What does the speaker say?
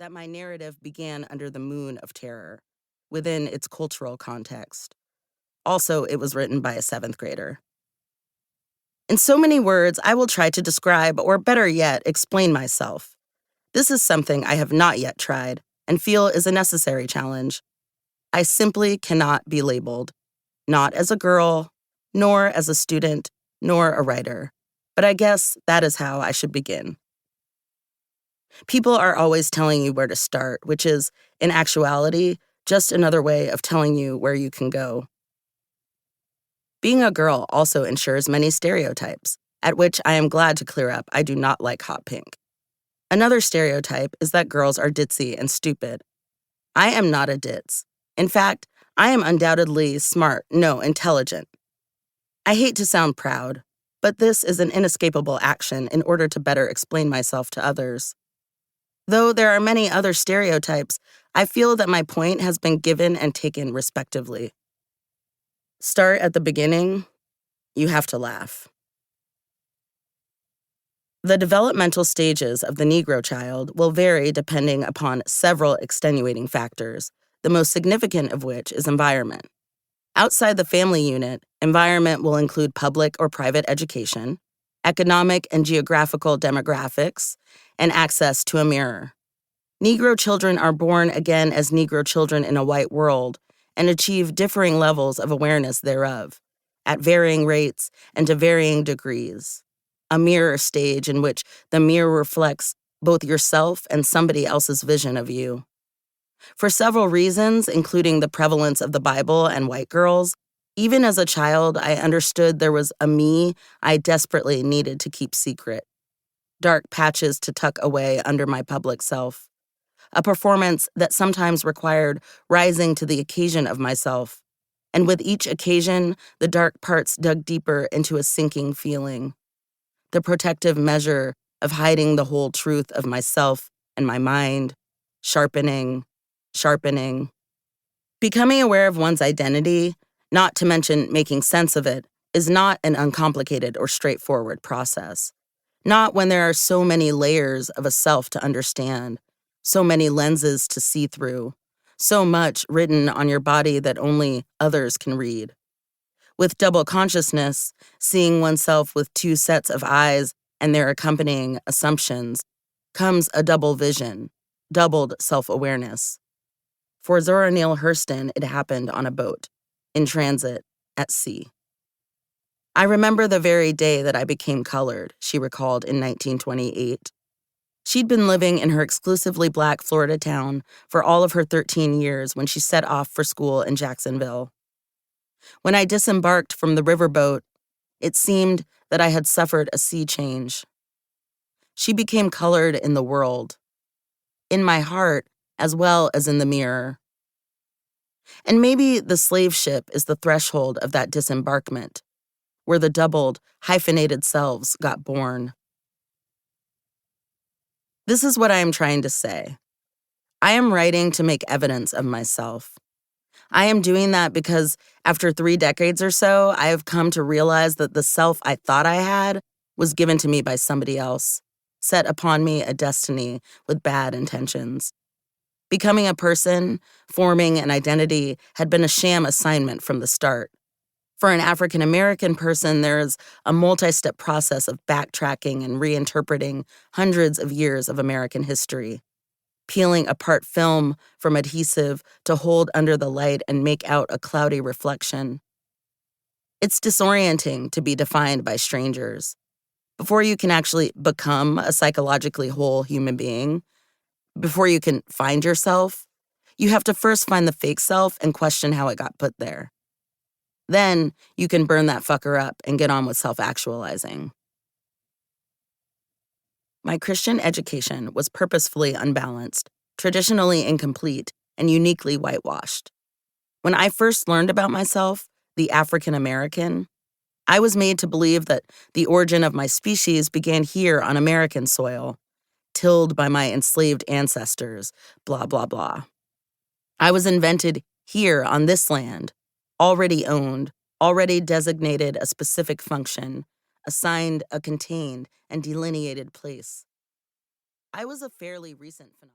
that my narrative began under the moon of terror, within its cultural context. Also, it was written by a seventh grader. In so many words, I will try to describe, or better yet, explain myself. This is something I have not yet tried, and feel is a necessary challenge. I simply cannot be labeled, not as a girl, nor as a student, nor a writer. But I guess that is how I should begin. People are always telling you where to start, which is, in actuality, just another way of telling you where you can go. Being a girl also ensures many stereotypes, at which I am glad to clear up I do not like hot pink. Another stereotype is that girls are ditzy and stupid. I am not a ditz. In fact, I am undoubtedly smart, no, intelligent. I hate to sound proud, but this is an inescapable action in order to better explain myself to others. Though there are many other stereotypes, I feel that my point has been given and taken respectively. Start at the beginning, you have to laugh. The developmental stages of the Negro child will vary depending upon several extenuating factors, the most significant of which is environment. Outside the family unit, environment will include public or private education, economic and geographical demographics, and access to a mirror. Negro children are born again as Negro children in a white world and achieve differing levels of awareness thereof, at varying rates and to varying degrees. A mirror stage in which the mirror reflects both yourself and somebody else's vision of you. For several reasons, including the prevalence of the Bible and white girls, even as a child, I understood there was a me I desperately needed to keep secret. Dark patches to tuck away under my public self. A performance that sometimes required rising to the occasion of myself. And with each occasion, the dark parts dug deeper into a sinking feeling. The protective measure of hiding the whole truth of myself and my mind, sharpening. Becoming aware of one's identity, not to mention making sense of it, is not an uncomplicated or straightforward process. Not when there are so many layers of a self to understand, so many lenses to see through, so much written on your body that only others can read. With double consciousness, seeing oneself with two sets of eyes and their accompanying assumptions, comes a double vision, doubled self-awareness. For Zora Neale Hurston, it happened on a boat, in transit, at sea. I remember the very day that I became colored, she recalled in 1928. She'd been living in her exclusively Black Florida town for all of her 13 years when she set off for school in Jacksonville. When I disembarked from the riverboat, it seemed that I had suffered a sea change. She became colored in the world, in my heart as well as in the mirror. And maybe the slave ship is the threshold of that disembarkment, where the doubled, hyphenated selves got born. This is what I am trying to say. I am writing to make evidence of myself. I am doing that because after 3 decades or so, I have come to realize that the self I thought I had was given to me by somebody else, set upon me a destiny with bad intentions. Becoming a person, forming an identity, had been a sham assignment from the start. For an African American person, there is a multi-step process of backtracking and reinterpreting hundreds of years of American history. Peeling apart film from adhesive to hold under the light and make out a cloudy reflection. It's disorienting to be defined by strangers. Before you can actually become a psychologically whole human being, before you can find yourself, you have to first find the fake self and question how it got put there. Then you can burn that fucker up and get on with self-actualizing. My Christian education was purposefully unbalanced, traditionally incomplete, and uniquely whitewashed. When I first learned about myself, the African American, I was made to believe that the origin of my species began here on American soil, tilled by my enslaved ancestors, blah, blah, blah. I was invented here on this land, already owned, already designated a specific function, assigned a contained and delineated place. I was a fairly recent phenomenon.